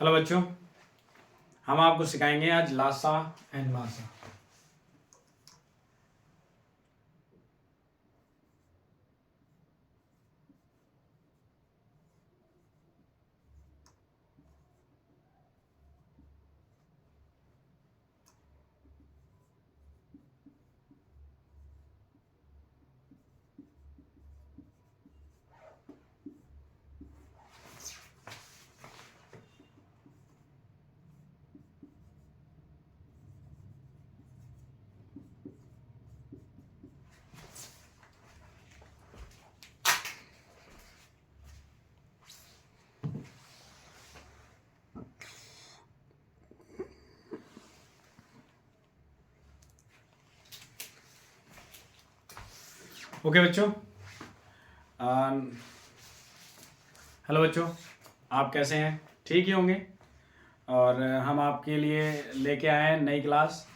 Hello बच्चों, हम आपको सिखाएंगे आज लासा एंड मासा। ओके बच्चों, हेलो बच्चों, आप कैसे हैं? ठीक ही होंगे। और हम आपके लिए लेके आए हैं नई क्लास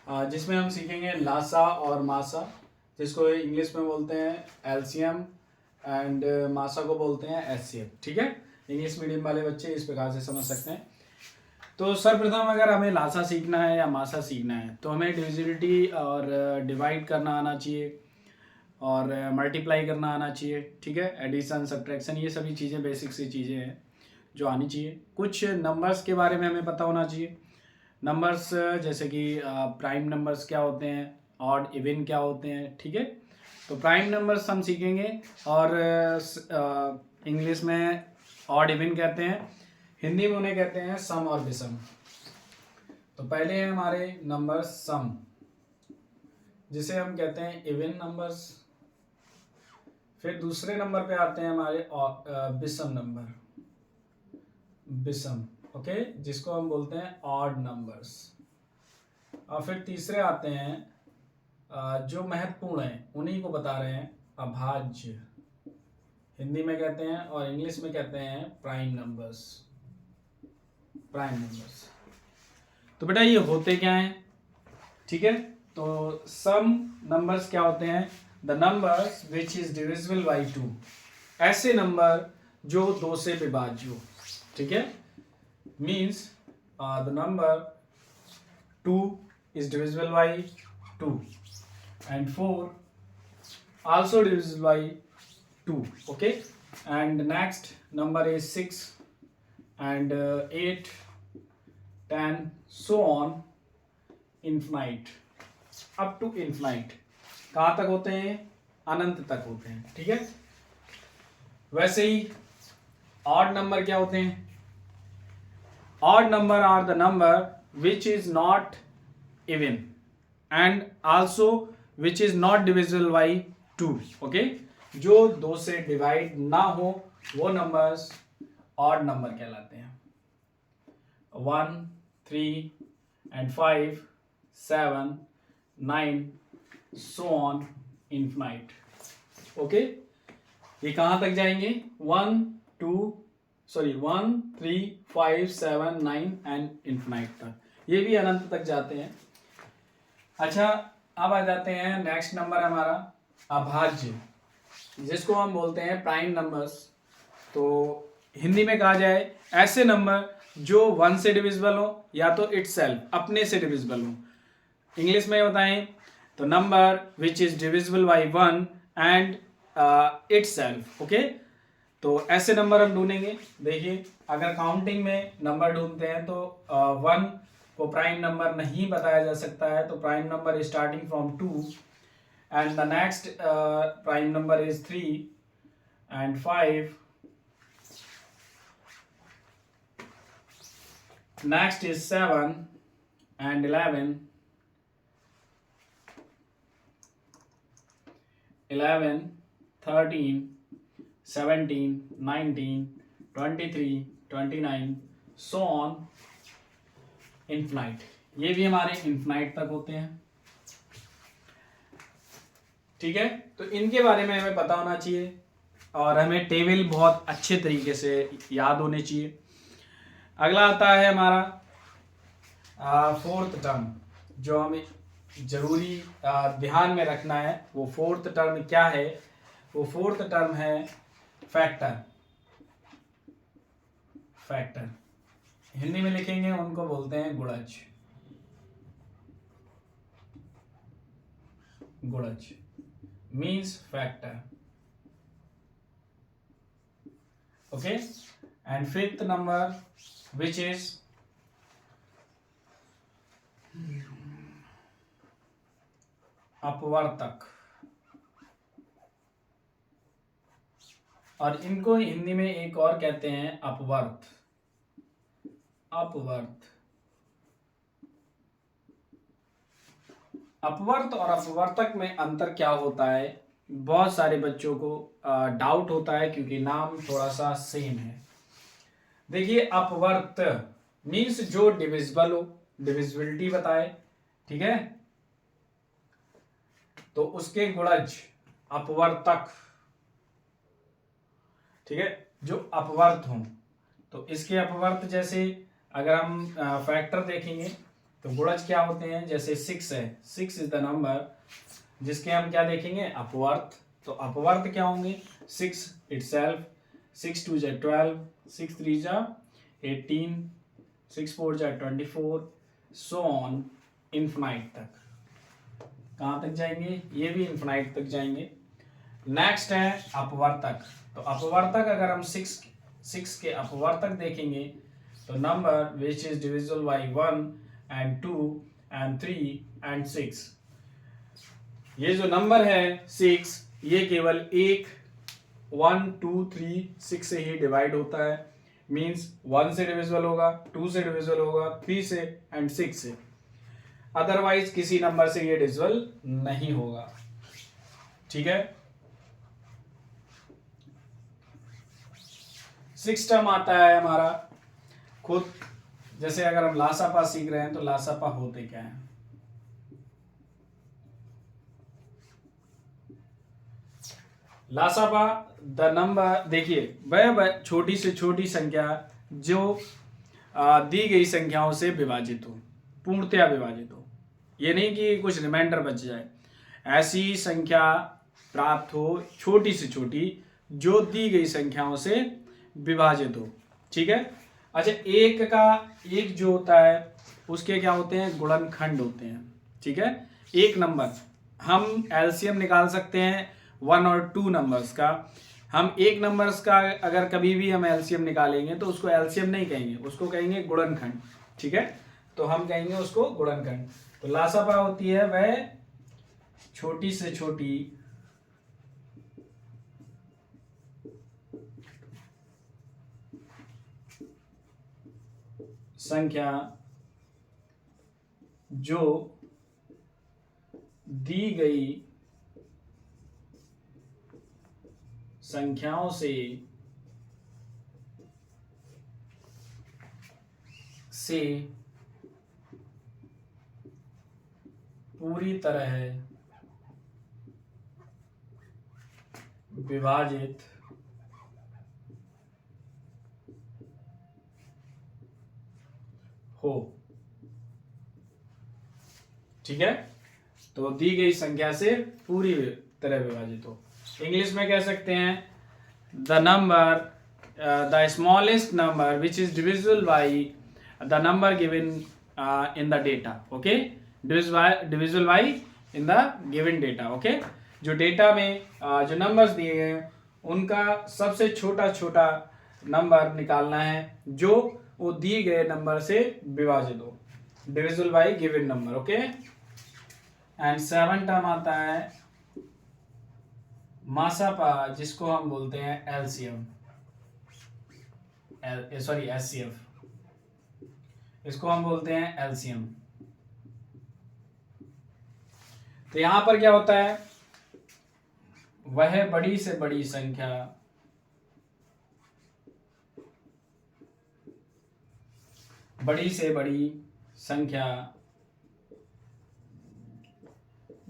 जिसमें हम सीखेंगे लासा और मासा, जिसको इंग्लिश में बोलते हैं एलसीएम एंड मासा को बोलते हैं एचसीएफ। ठीक है, इंग्लिश मीडियम वाले बच्चे इस प्रकार से समझ सकते हैं। तो सर्वप्रथम अगर हमें लासा सीखना है या मासा सीखना है तो हमें डिविजिबिलिटी और डिवाइड करना आना चाहिए और मल्टीप्लाई करना आना चाहिए। ठीक है, एडिशन, सब्ट्रैक्शन, ये सभी चीज़ें बेसिक सी चीज़ें हैं जो आनी चाहिए। कुछ नंबर्स के बारे में हमें पता होना चाहिए। नंबर्स जैसे कि प्राइम नंबर्स क्या होते हैं, ऑड इवन क्या होते हैं। ठीक है, तो प्राइम नंबर्स हम सीखेंगे और इंग्लिश में ऑड इवन कहते हैं, हिंदी में उन्हें कहते हैं सम और विषम। तो पहले हैं हमारे नंबर सम, जिसे हम कहते हैं इवन नंबर्स। फिर दूसरे नंबर पे आते हैं हमारे विषम नंबर, विषम, ओके, जिसको हम बोलते हैं ऑड नंबर्स। और फिर तीसरे आते हैं जो महत्वपूर्ण हैं, उन्हीं को बता रहे हैं, अभाज्य, हिंदी में कहते हैं और इंग्लिश में कहते हैं प्राइम नंबर्स, प्राइम नंबर्स। तो बेटा ये होते क्या हैं? ठीक है, तो सम नंबर्स क्या होते हैं? The numbers which is divisible by 2, ऐसे नंबर जो 2 से विभाज्य हो। ठीक है, means the number 2 is divisible by 2 and 4 also divisible by 2. Okay, and next number is 6 and 8, 10, so on infinite, up to infinite। कहाँ तक होते हैं? अनंत तक होते हैं। ठीक है, वैसे ही ऑड नंबर क्या होते हैं? Odd number are the number which is not even and also which is not divisible by 2। okay, जो 2 से डिवाइड ना हो वो नंबर्स ऑड नंबर कहलाते हैं। 1, 3 and 5, 7, 9, so on infinite। Okay, ये कहां तक जाएंगे? 1, 3, 5, 7, 9 एंड इन्फिनाइट तक, ये भी अनंत तक जाते हैं। अच्छा, अब आ जाते हैं नेक्स्ट नंबर हमारा अभाज्य, जिसको हम बोलते हैं प्राइम नंबर्स। तो हिंदी में कहा जाए ऐसे नंबर जो 1 से डिविजिबल हो या तो इटसेल्फ, अपने से डिविजिबल हो। इंग्लिश में बताएं तो number which is divisible by 1 and itself. Okay, तो ऐसे नंबर हम ढूंढेंगे। देखिए, अगर काउंटिंग में नंबर ढूंढते हैं तो 1 को प्राइम नंबर नहीं बताया जा सकता है, तो prime number starting from 2 and the next prime number is 3 and 5, next is 7 and 11, 13, 17, 19, 23, 29, so on infinite। ये भी हमारे इन्फिनाइट तक होते हैं। ठीक है, तो इनके बारे में हमें पता होना चाहिए और हमें टेबल बहुत अच्छे तरीके से याद होने चाहिए। अगला आता है हमारा फोर्थ टर्म, जो हमें जरूरी ध्यान में रखना है। वो फोर्थ टर्म क्या है? वो फोर्थ टर्म है फैक्टर, फैक्टर। हिंदी में लिखेंगे उनको बोलते हैं गुणज। गुणज means factor. Okay, and fifth number which is अपवर्तक, और इनको हिंदी में एक और कहते हैं अपवर्त। अपवर्त, अपवर्त और अपवर्तक में अंतर क्या होता है, बहुत सारे बच्चों को डाउट होता है क्योंकि नाम थोड़ा सा सेम है। देखिए, अपवर्त मीन्स जो डिविजिबल हो, डिविजिबिलिटी बताए, ठीक है, तो उसके गुणज अपवर्तक, ठीक है, जो अपवर्त हों। तो इसके अपवर्त जैसे अगर हम फैक्टर देखेंगे तो गुणज क्या होते हैं, जैसे 6 है, 6 इज द नंबर जिसके हम क्या देखेंगे, अपवर्त। तो अपवर्त क्या होंगे, 6 इटसेल्फ, 6 2 जा 12, 6 3 जा 18, 6 4 जा 24, सो ऑन इन्फिनाइट तक। कहाँ तक जाएंगे, ये भी इन्फिनाइट तक जाएंगे। नेक्स्ट है अपवर्तक। तो अपवर्तक अगर हम 6 के अपवर्तक देखेंगे तो number which is divisible by 1 and 2 and 3 and 6, ये जो नंबर है 6, ये केवल 1 2 3 6 से ही डिवाइड होता है। मींस 1 से डिविजिबल होगा, 2 से डिविजिबल होगा, 3 से एंड 6 से, अदरवाइज किसी नंबर से ये डिविजिबल नहीं होगा। ठीक है, 6 टर्म आता है हमारा खुद, जैसे अगर हम लासापा सीख रहे हैं तो लासापा होते क्या है। लासापा द नंबर, देखिए वह छोटी से छोटी संख्या जो दी गई संख्याओं से विभाजित हो, पूर्णतया विभाजित हो, ये नहीं कि कुछ रिमाइंडर बच जाए, ऐसी संख्या प्राप्त हो छोटी से छोटी जो दी गई संख्याओं से विभाजित हो। ठीक है, अच्छा, एक जो होता है उसके क्या होते हैं, गुणनखंड होते हैं। ठीक है, एक नंबर हम एलसीएम निकाल सकते हैं 1 और 2 नंबर्स का। हम एक नंबर्स का अगर कभी भी हम एलसीएम निकालेंगे तो उसको एलसीएम नहीं कहेंगे, उसको कहेंगे गुणनखंड। ठीक है, तो हम कहेंगे उसको गुणनखंड। तो लासापा होती है वह छोटी से छोटी संख्या जो दी गई संख्याओं से पूरी तरह विभाजित हो। ठीक है, तो दी गई संख्या से पूरी तरह विभाजित हो। इंग्लिश में कह सकते हैं the number, the smallest number which is divisible by the number given in the data. Okay, divisible by in the given data. Okay, जो डेटा में जो नंबर्स दिए हैं उनका सबसे छोटा छोटा नंबर निकालना है जो वो दिए गए नंबर से विभाजित हो, divisible by given number. Okay, and 7 term आता है मासापा, जिसको हम बोलते हैं एलसीएम, सॉरी एचसीएफ, इसको हम बोलते हैं एलसीएम। तो यहां पर क्या होता है, वह बड़ी से बड़ी संख्या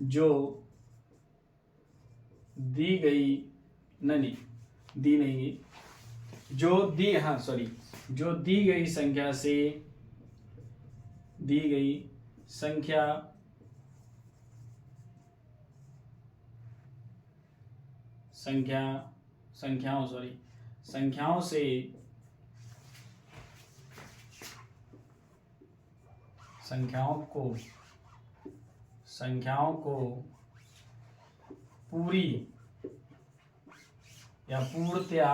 जो दी गई नहीं दी नहीं जो दी हाँ सॉरी जो दी गई संख्या से दी गई संख्याओं से संख्याओं को पूरी या पूर्णतया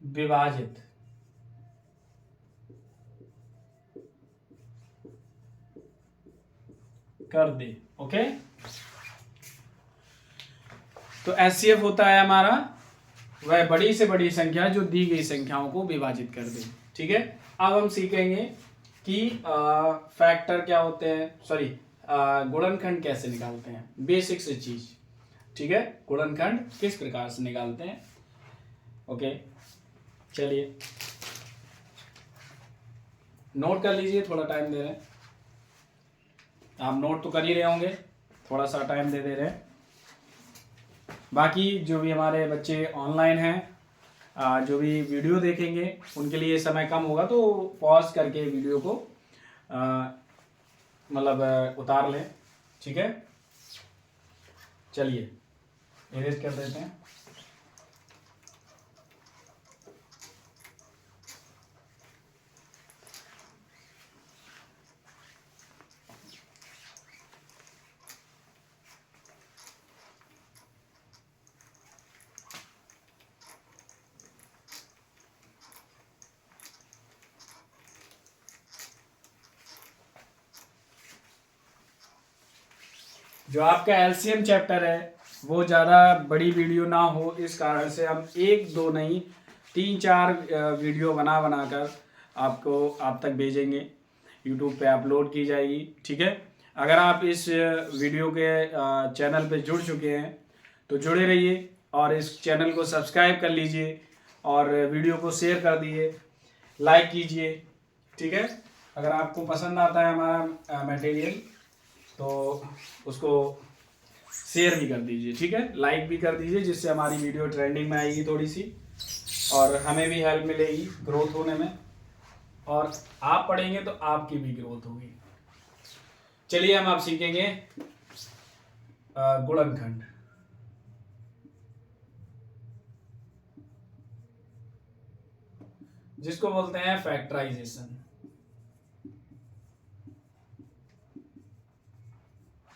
विभाजित कर दे। ओके, तो एचसीएफ होता है हमारा वह बड़ी से बड़ी संख्या जो दी गई संख्याओं को विभाजित कर दे। ठीक है, अब हम सीखेंगे कि फैक्टर क्या होते हैं, सॉरी गुणनखंड कैसे निकालते हैं, बेसिक से चीज। ठीक है, गुणनखंड किस प्रकार से निकालते हैं। ओके, चलिए नोट कर लीजिए, थोड़ा टाइम दे रहे हैं, आप नोट तो कर ही रहे होंगे, थोड़ा सा टाइम दे रहे हैं। बाकी जो भी हमारे बच्चे ऑनलाइन हैं, जो भी वीडियो देखेंगे उनके लिए समय कम होगा तो पॉज करके वीडियो को मतलब उतार लें। ठीक है, चलिए इरेज कर देते हैं। जो आपका एलसीएम चैप्टर है वो ज़्यादा बड़ी वीडियो ना हो, इस कारण से हम 1 2 नहीं 3 4 वीडियो बना कर आप तक भेजेंगे, यूट्यूब पे अपलोड की जाएगी। ठीक है, अगर आप इस वीडियो के चैनल पे जुड़ चुके हैं तो जुड़े रहिए और इस चैनल को सब्सक्राइब कर लीजिए और वीडियो को शेयर कर दिए, लाइक कीजिए। ठीक है, अगर आपको पसंद आता है हमारा मटेरियल तो उसको शेयर भी कर दीजिए। ठीक है, लाइक भी कर दीजिए, जिससे हमारी वीडियो ट्रेंडिंग में आएगी थोड़ी सी और हमें भी हेल्प मिलेगी ग्रोथ होने में, और आप पढ़ेंगे तो आपकी भी ग्रोथ होगी। चलिए हम आप सीखेंगे गुणनखंड। जिसको बोलते हैं फैक्टराइजेशन।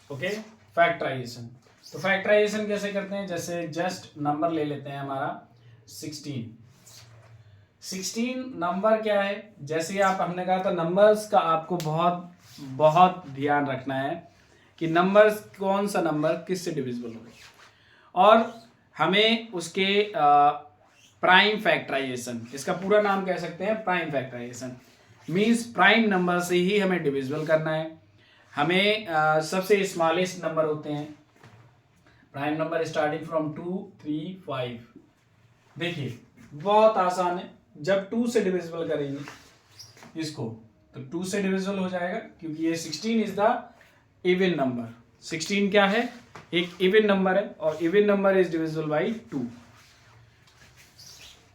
Okay, factorization. तो फैक्टराइजेशन कैसे करते हैं, जैसे जस्ट नंबर ले लेते हैं हमारा 16। 16 नंबर क्या है, जैसे आप हमने कहा था नंबर्स का आपको बहुत बहुत ध्यान रखना है कि नंबर्स कौन सा नंबर किससे डिविजिबल हो, और हमें उसके प्राइम फैक्टराइजेशन, इसका पूरा नाम कह सकते हैं prime factorization, means prime number से ही हमें डिविजिबल करना है। हमें सबसे स्मॉलेस्ट नंबर होते हैं प्राइम नंबर स्टार्टिंग फ्रॉम 2 3 5। देखिए बहुत आसान है, जब 2 से डिविजिबल करेंगे इसको तो 2 से डिविजिबल हो जाएगा, क्योंकि ये 16 इज द इवन नंबर। 16 क्या है, एक इवन नंबर है और even number is divisible by 2।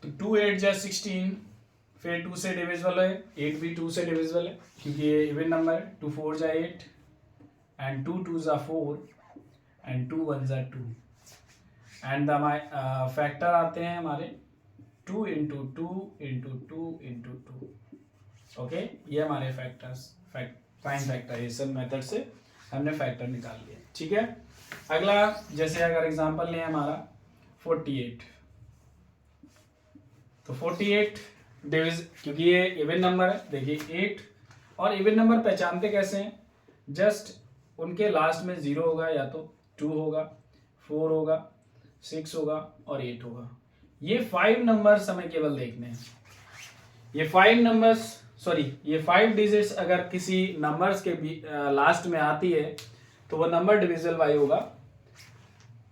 तो 2 8 जा 16, फिर 2 से डिविजिबल है, 8 भी 2 से डिविजिबल है क्योंकि ये इवन नंबर है। 2 4 जा 8 एंड 2 2 जा 4 एंड 2 1 जा 2 एंड द फैक्टर आते हैं हमारे 2 इंटू 2 इंटू 2 इंटू 2। ओके, ये हमारे फैक्टर्स प्राइम फैक्टराइजेशन मेथड से हमने फैक्टर निकाल लिया। ठीक है, अगला जैसे अगर एग्जांपल लें हमारा 48, तो 48 क्योंकि ये इवन नंबर है, देखिए 8 और इवन नंबर पहचानते कैसे हैं, जस्ट उनके लास्ट में 0 होगा, या तो 2 होगा, 4 होगा, 6 होगा और 8 होगा। ये 5 नंबर्स हमें केवल देखने हैं। ये 5 नंबर्स, सॉरी ये 5 डिजिट्स अगर किसी नंबर्स के लास्ट में आती है तो वह नंबर डिविजिबल बाय होगा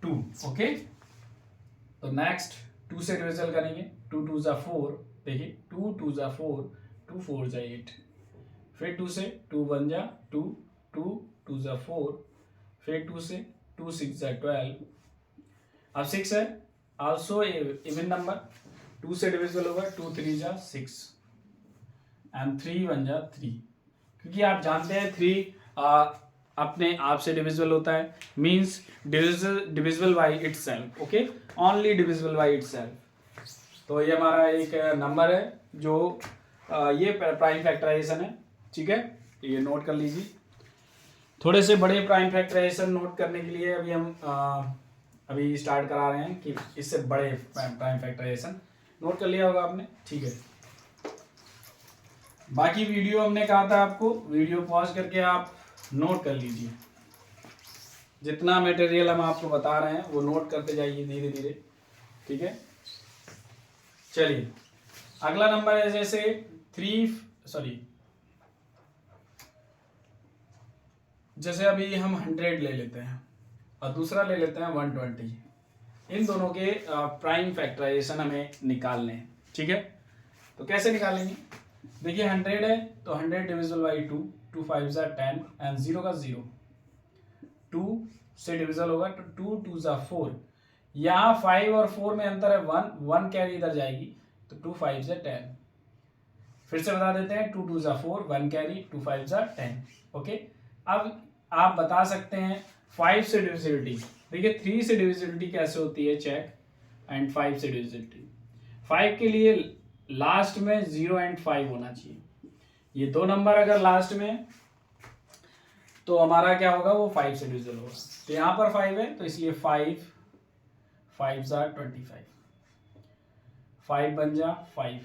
2। ओके, तो नेक्स्ट 2 से डिविजिबल करेंगे, 2 2 जा 4, देखिए 2 2 जा 4, 2 4 जा 8, फिर 2 से 2 1 जा 2, 2 2 जा 4, फिर 2 से 2 6 जा 12। अब 6 है आल्सो इवन नंबर, 2 से डिविजिबल होगा, 2 3 जा 6 एंड 3 1 जा 3, क्योंकि आप जानते हैं 3 अपने आप से डिविजिबल होता है, means divisible by itself, okay, only divisible by itself. तो ये हमारा एक नंबर है जो ये प्राइम फैक्टराइजेशन है, ठीक है, ये नोट कर लीजिए। थोड़े से बड़े प्राइम फैक्टराइजेशन नोट करने के लिए अभी हम अभी स्टार्ट करा रहे हैं कि इससे बड़े प्राइम फैक्टराइजेशन नोट कर लिया होगा आपने, ठीक है। बाकी वीडियो हमने कहा था आपको, वीडियो पॉज करके आप नोट कर लीजिए, जितना मटेरियल हम आपको बता रहे हैं वो नोट करते जाइए धीरे धीरे, ठीक है। चलिए अगला नंबर है जैसे जैसे अभी हम 100 ले लेते हैं और दूसरा ले लेते हैं 120। इन दोनों के प्राइम फैक्टराइजेशन हमें निकालने हैं, ठीक है। तो कैसे निकालेंगे, देखिए 100 है तो 100 डिविजिबल बाई 2, 2 5 ज़ा 10 एंड 0 का 0, 2 से डिविजिबल होगा तो 2 2 ज़ा 4, यहाँ 5 और 4 में अंतर है 1, 1 कैरी इधर जाएगी तो 2 5 ज़ा 10। फिर से बता देते हैं 2 2 ज़ा 4, 1 कैरी, 2 5 ज़ा 10, ओके। अब आप बता सकते हैं 5 से डिविजिबिलिटी, देखिए 3 से डिविजिबिलिटी कैसे होती है चेक, एंड 5 से डिविजिबिलिटी। 5 के लिए लास्ट में 0 एंड 5 होना चाहिए, ये दो नंबर अगर लास्ट में तो हमारा क्या होगा, वो 5 से डिविजिबल होगा। तो यहाँ पर 5 है तो इसलिए 5 5 ज़ा 25, 5 बन जा 5,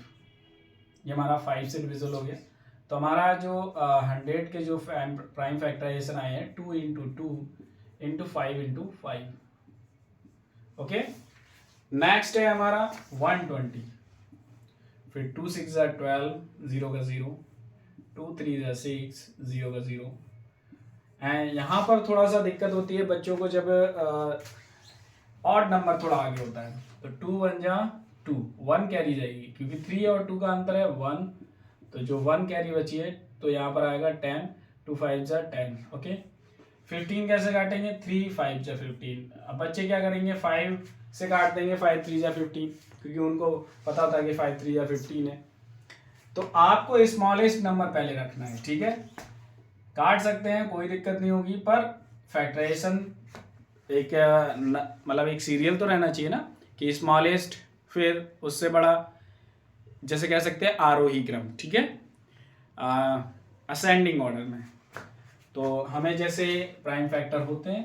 ये हमारा 5 से डिविजिबल हो गया। तो हमारा जो 100 के जो प्राइम फैक्टराइजेशन आए हैं 2 into 2 into 5 into 5, okay. Next है हमारा 120, फिर 2 6 ज़ा 12, 0 का 0, 2 3 ज़ा 6, 0 का 0। एंड यहाँ पर थोड़ा सा दिक्कत होती है बच्चों को जब ऑड नंबर थोड़ा आगे होता है, तो 2 1 जा 2, 1 कैरी जाएगी क्योंकि 3 और 2 का अंतर है 1, तो जो 1 कैरी बची है तो यहाँ पर आएगा 10, 2 5 ज़ा 10, ओके। 15 कैसे काटेंगे, 3 5 ज़ा 15। अब बच्चे क्या करेंगे, 5 से काट देंगे 5 3 ज़ा 15, क्योंकि उनको पता था कि 5 3 ज़ा 15 है। तो आपको स्मॉलेस्ट नंबर पहले रखना है, ठीक है। काट सकते हैं, कोई दिक्कत नहीं होगी, पर फैक्टराइजेशन एक मतलब एक सीरियल तो रहना चाहिए ना, कि स्मॉलेस्ट फिर उससे बड़ा, जैसे कह सकते हैं आरोही क्रम, ठीक है, असेंडिंग ऑर्डर में। तो हमें जैसे प्राइम फैक्टर होते हैं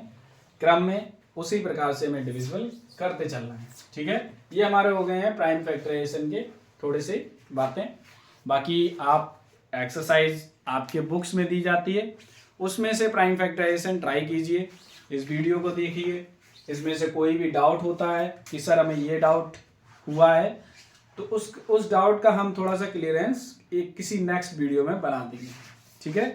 क्रम में, उसी प्रकार से हमें डिविजिबल करते चलना है, ठीक है। ये हमारे हो गए हैं प्राइम फैक्टराइजेशन के थोड़े से बातें। बाकी आप एक्सरसाइज आपके बुक्स में दी जाती है, उसमें से प्राइम फैक्टराइजेशन ट्राई कीजिए, इस वीडियो को देखिए, इसमें से कोई भी डाउट होता है कि सर हमें ये डाउट हुआ है, तो उस डाउट का हम थोड़ा सा क्लियरेंस एक किसी नेक्स्ट वीडियो में बना देंगे, ठीक है।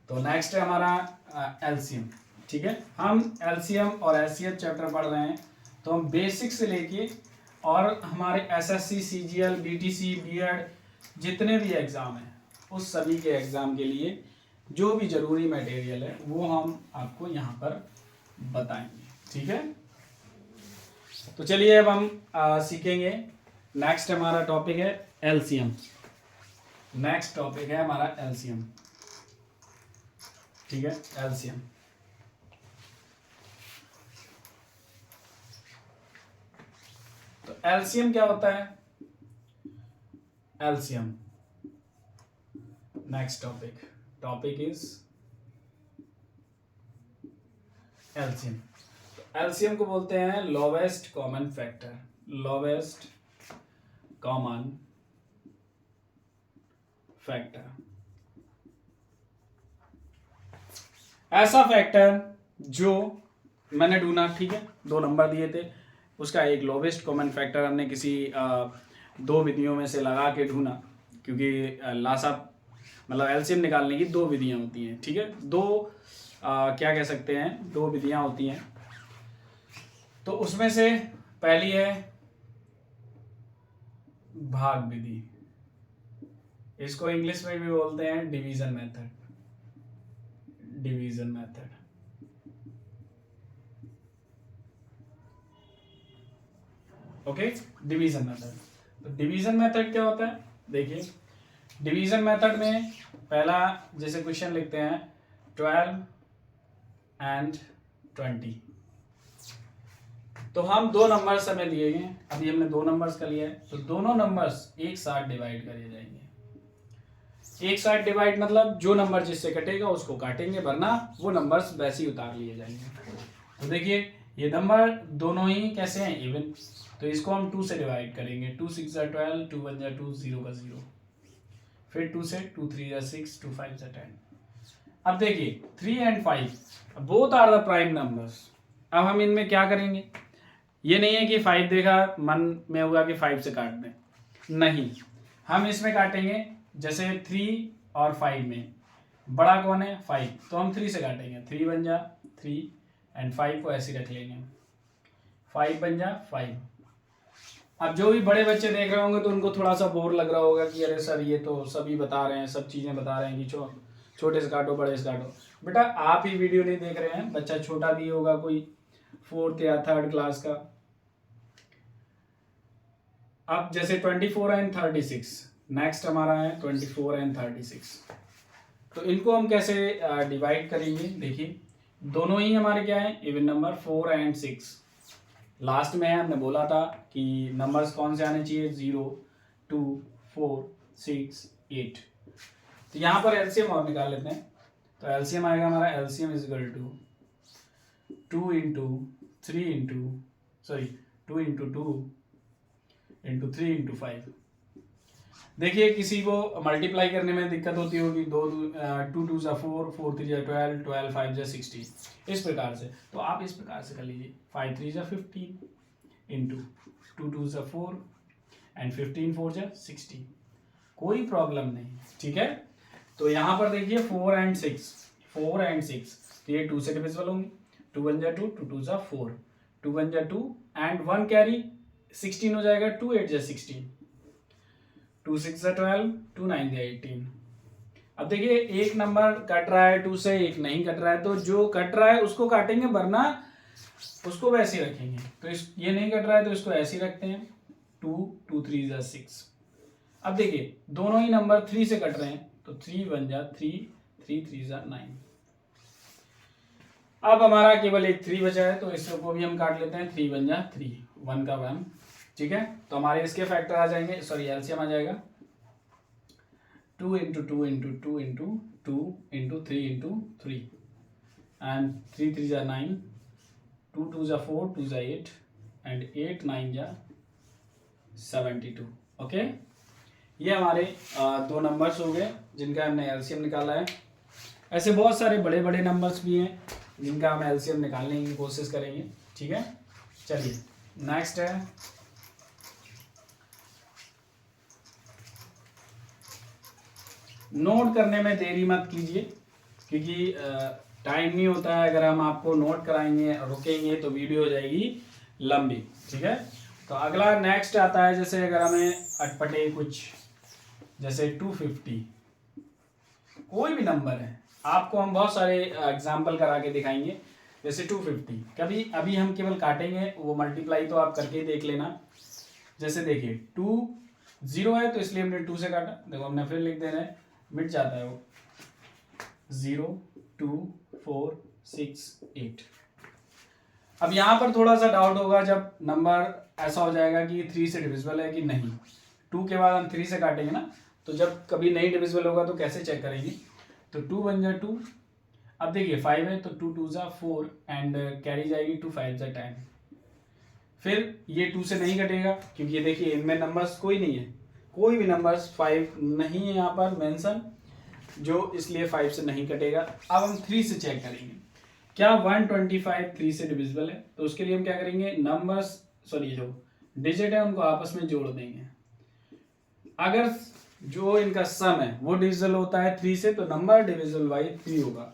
तो नेक्स्ट है हमारा एलसीएम, ठीक है। हम एलसीएम और एचसीएफ चैप्टर पढ़ रहे हैं, तो हम बेसिक से लेके और हमारे एसएससी, सीजीएल, बीटीसी, बीएड जितने भी एग्ज़ाम हैं, उस सभी के एग्ज़ाम के लिए जो भी ज़रूरी मटेरियल है वो हम आपको यहाँ पर बताएंगे, ठीक है। तो चलिए अब हम सीखेंगे। नेक्स्ट हमारा टॉपिक है एलसीएम। नेक्स्ट टॉपिक है हमारा एलसीएम, ठीक है, एलसीएम। तो एलसीएम क्या होता है, LCM next topic is LCM. LCM को बोलते हैं lowest common factor, lowest common factor, ऐसा फैक्टर जो मैंने ढूंढा, ठीक है, दो नंबर दिए थे, उसका एक लोवेस्ट कॉमन फैक्टर हमने किसी दो विधियों में से लगा के ढूंढा, क्योंकि लासा मतलब एलसीएम निकालने की दो विधियां होती हैं, ठीक है, दो क्या कह सकते हैं, दो विधियां होती हैं। तो उसमें से पहली है भाग विधि, इसको इंग्लिश में भी बोलते हैं division method, division method. Okay, division method. तो डिवीजन मेथड क्या होता है, देखिए डिवीजन मेथड में पहला जैसे क्वेश्चन लिखते हैं 12 एंड 20, तो हम दो नंबर्स हमें दिए गए, अभी हमने दो नंबर्स का लिया है, तो दोनों नंबर्स एक साथ डिवाइड करे जाएंगे। एक साथ डिवाइड मतलब जो नंबर जिससे कटेगा उसको काटेंगे, वरना वो नंबर्स वैसे ही उतार लिए जाएंगे। तो देखिए ये नंबर दोनों ही कैसे हैं, इवन, तो इसको हम 2 से डिवाइड करेंगे। 2 6 जा 12, 2 1 जा 2, 0 का 0, फिर 2 से 2 3 जा 6, 2 5 जा 10। अब देखिए 3 and 5 both are the prime numbers. अब हम इनमें क्या करेंगे, ये नहीं है कि 5 देखा मन में हुआ कि 5 से काट दें, नहीं, हम इसमें काटेंगे। जैसे 3 और 5 में बड़ा कौन है, 5, तो हम 3 से काटेंगे। 3 बन जा 3 एंड 5 को ऐसे रख लेंगे, 5 बन जा 5। अब जो भी बड़े बच्चे देख रहे होंगे तो उनको थोड़ा सा बोर लग रहा होगा कि अरे सर ये तो सभी बता रहे हैं, सब चीज़ें बता रहे हैं कि छोटे से काटो बड़े से काटो। बेटा आप ही वीडियो नहीं देख रहे हैं, बच्चा छोटा भी होगा, कोई 4th या 3rd क्लास का। अब जैसे 24 एंड 36, नेक्स्ट हमारा है 24 एंड 36, तो इनको हम कैसे डिवाइड करेंगे। देखिए दोनों ही हमारे क्या है, इवन नंबर, 4 एंड 6। लास्ट में हमने बोला था कि नंबर्स कौन से आने चाहिए, 0 2 4 6 8। तो यहाँ पर एलसीएम और निकाल लेते हैं। तो एलसीएम आएगा हमारा, LCM is equal to 2 into 3 into 2 into 2 into 3 into 5। देखिए किसी को मल्टीप्लाई करने में दिक्कत होती होगी, 2 2 जा 4, 4 3 जा 12, 12 5 जा 16, इस प्रकार से। तो आप इस प्रकार से कर लीजिए, 5 3 जा 15 इंटू 2 2 जा 4 एंड 15 4 जा 16, कोई प्रॉब्लम नहीं, ठीक है। तो यहाँ पर देखिए 4 एंड 6, तो ये 2 से डिविजिबल होंगे। 2 1 जा 2, 2 2 जा 4, 2 1 जा 2 एंड 1 कैरी 16 हो जाएगा, 2 8 जा 16, 2 6 जा 12, 2 9 जा 18। अब देखिए एक नंबर कट रहा है 2 से, एक नहीं कट रहा है, तो जो कट रहा है उसको काटेंगे, वरना उसको वैसे ही रखेंगे। तो ये नहीं कट रहा है तो इसको ऐसे ही रखते हैं, 2 2 3 जा 6। अब देखिए दोनों ही नंबर 3 से कट रहे हैं, तो 3 1 जा 3, 3 3 जा 9। अब हमारा केवल एक 3 बचा है, तो इसको भी हम काट लेते हैं। 3 1 जा 3, 1 का 1, ठीक है। तो हमारे इसके फैक्टर आ जाएंगे, सॉरी एलसीएम आ जाएगा 2 into 2 into 2 into 2 into 3 into 3 and 3 3 जा 9, 2 2 जा 4, 2 जा 8 एंड 8 9 जा 72। ओके, ये हमारे दो नंबर्स हो गए जिनका हमने एलसीएम निकाला है। ऐसे बहुत सारे बड़े बड़े नंबर्स भी हैं जिनका हम एलसीएम निकालने की कोशिश करेंगे, ठीक है। चलिए नेक्स्ट है नोट करने में देरी मत कीजिए, क्योंकि टाइम नहीं होता है। अगर हम आपको नोट कराएंगे रुकेंगे तो वीडियो हो जाएगी लंबी, ठीक है। तो अगला नेक्स्ट आता है, जैसे अगर हमें अटपटे कुछ, जैसे 250, कोई भी नंबर है, आपको हम बहुत सारे एग्जाम्पल करा के दिखाएंगे। जैसे 250 कभी अभी हम केवल काटेंगे, वो मल्टीप्लाई तो आप करके ही देख लेना। जैसे देखिए 2 0 है तो इसलिए हमने 2 से काटा, देखो हमने फिर लिख देना है, मिट जाता है वो, 0 2 4 6 8। अब यहाँ पर थोड़ा सा डाउट होगा जब नंबर ऐसा हो जाएगा कि 3 से डिविजिबल है कि नहीं। 2 के बाद हम 3 से काटेंगे ना, तो जब कभी नहीं डिविजिबल होगा तो कैसे चेक करेंगे। तो 2 1 जा 2, अब देखिए 5 है तो 2 2 जा 4 एंड कैरी जाएगी 2 5 जा 10। फिर ये 2 से नहीं कटेगा क्योंकि ये देखिए इनमें नंबर्स कोई नहीं है, कोई भी नंबर्स 5 नहीं है यहाँ पर मेंशन, जो इसलिए 5 से नहीं कटेगा। अब हम 3 से चेक करेंगे क्या 125 3 से डिविजिबल है। तो उसके लिए हम क्या करेंगे, नंबर्स सॉरी जो डिजिट है उनको आपस में जोड़ देंगे। अगर जो इनका सम है वो डिविजिबल होता है 3 से, तो नंबर डिविजिबल बाई 3 होगा।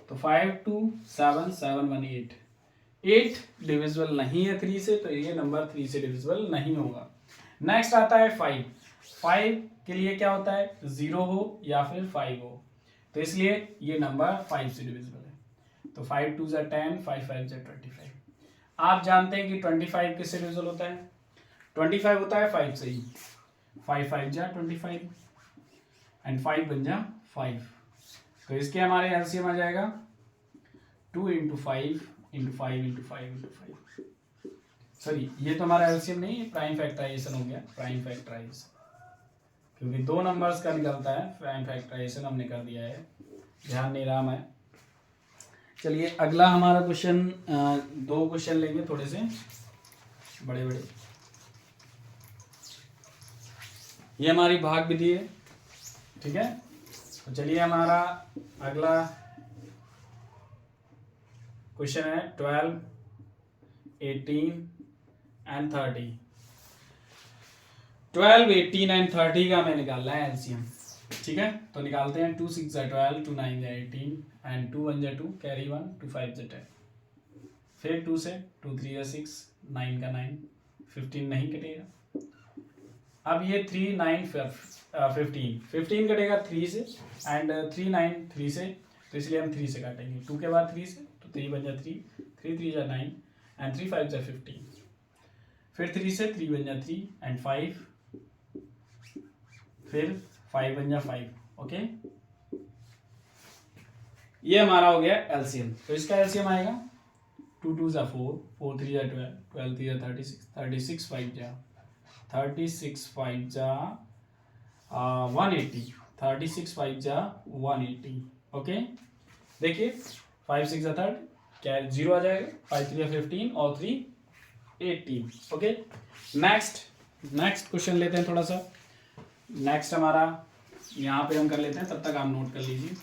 तो 5 2 7 7 1 8, 8 डिविजिबल नहीं है 3 से, तो ये नंबर 3 से डिविजिबल नहीं होगा। नेक्स्ट आता है 5 के लिए क्या होता है, 0 हो या फिर 5 हो, तो इसलिए ये नंबर 5 से डिविजिबल है। तो 5 2 जा 10, 5 5 जा 25। आप जानते हैं कि 25 किससे डिविजिबल होता है, 25 होता है 5 से ही, 5 5 जा 25, एंड 5 बन जा 5। तो इसके हमारे एलसीएम आ जाएगा 2 into 5 into 5 into 5 into 5। Sorry, ये तो हमारा एलसीएम नहीं है, प्राइम फैक्टराइजेशन हो गया, प्राइम फैक्टराइजेशन, क्योंकि 2 नंबर्स का निकलता है, प्राइम फैक्टराइजेशन हमने कर दिया है, ध्यान नहीं रहा मैं। चलिए अगला हमारा क्वेश्चन, 2 क्वेश्चन लेंगे थोड़े से बड़े बड़े। ये हमारी भाग विधि है, ठीक है। तो चलिए हमारा अगला क्वेश्चन है 12, 18 एंड 30। 12, 18 एंड 30 का हमें निकालना है एलसीएम, ठीक है। तो निकालते हैं। 2 6 जा 12, 2 9 जा 18 एंड 2 1 जा 2, कैरी 1, 2 5 जा 10। फिर 2 से 2 3 जा 6, 9 का 9, 15 नहीं कटेगा। अब ये 3 9 15 कटेगा 3 से, एंड 3 9 3 से, तो इसलिए हम 3 से काटेंगे। 2 के बाद 3 से, तो 3 बन जा 3, 3 3 जा 9 एंड 3 5 जा 15। फिर 3 से 3 बन जा 3 एंड 5, फिर 5 बन जा 5। ओके, ये हमारा हो गया एलसीएम। तो इसका एलसीएम आएगा 2 2 जा 4, 4 3 जा 12, 12 3 जा 36, 36 5 जा 36 5 जा 180, 36 5 जा 180। ओके, देखिए 5 6 जा 30, क्या 0 आ जाएगा, 5 3 जा 15 और 3 18। ओके, नेक्स्ट क्वेश्चन लेते हैं थोड़ा सा। नेक्स्ट हमारा यहाँ पे हम कर लेते हैं, तब तक आप नोट कर लीजिए।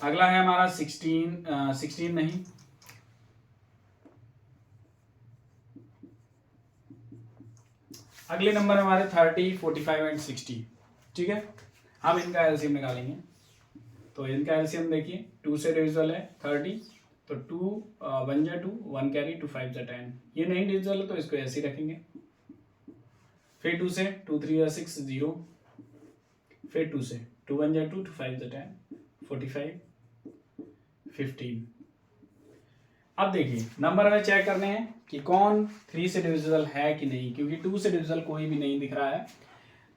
अगला है हमारा 16 नहीं, अगले नंबर हमारे 30, 45 एंड 60, ठीक है। हम इनका एलसीएम निकालेंगे। तो इनका एलसीएम देखिए, 2 से डिविजिबल है 30, तो 2 1 जा 2, 1 कैरी, 2 5 जा 10। ये नहीं डिविजिबल है तो इसको ऐसे ही रखेंगे। फिर 2 से 2 3 जा 6 0, फिर 2 से 2 1 जा 2, 2 5 जा 10, 45 15। अब देखिए नंबर हमें चेक करने हैं कि कौन 3 से डिविजिबल है कि नहीं, क्योंकि 2 से डिविजिबल कोई भी नहीं दिख रहा है।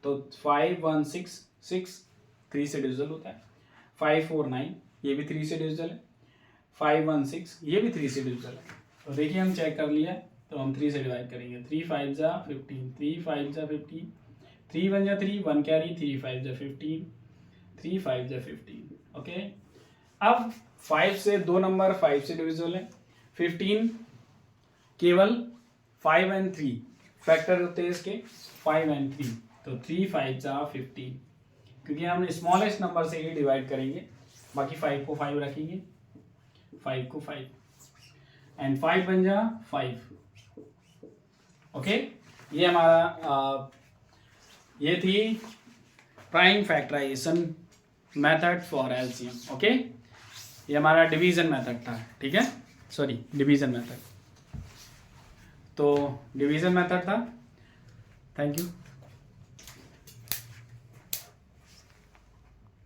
तो 5 1 6 6 3 से डिविजिबल होता है। 5 4 9 ये भी 3 से डिविजिबल है। 5 1 6 ये भी 3 से डिविजिबल है। तो देखिए हम चेक कर लिया, तो हम 3 से डिवाइड करेंगे। 3 5 जा 15, 3 5 जा 15, 3 1 जा 3, 1 कैरी, 3 5 जा 15, 3 5 जा 15। ओके, अब 5 से 2 नंबर 5 से डिविजिबल है। 15 केवल 5 एंड 3 फैक्टर होते हैं इसके, 5 एंड 3, तो 3 5 जा 15, क्योंकि हम स्मॉलेस्ट नंबर से ही डिवाइड करेंगे, बाकी 5 को 5 रखेंगे, 5 को 5 एंड 5 बन जा 5। ओके, ये हमारा ये थी prime factorization method for LCM. Okay, ये हमारा डिवीजन मेथड था, ठीक है, सॉरी डिवीजन मेथड, तो डिवीजन मेथड था। Thank you.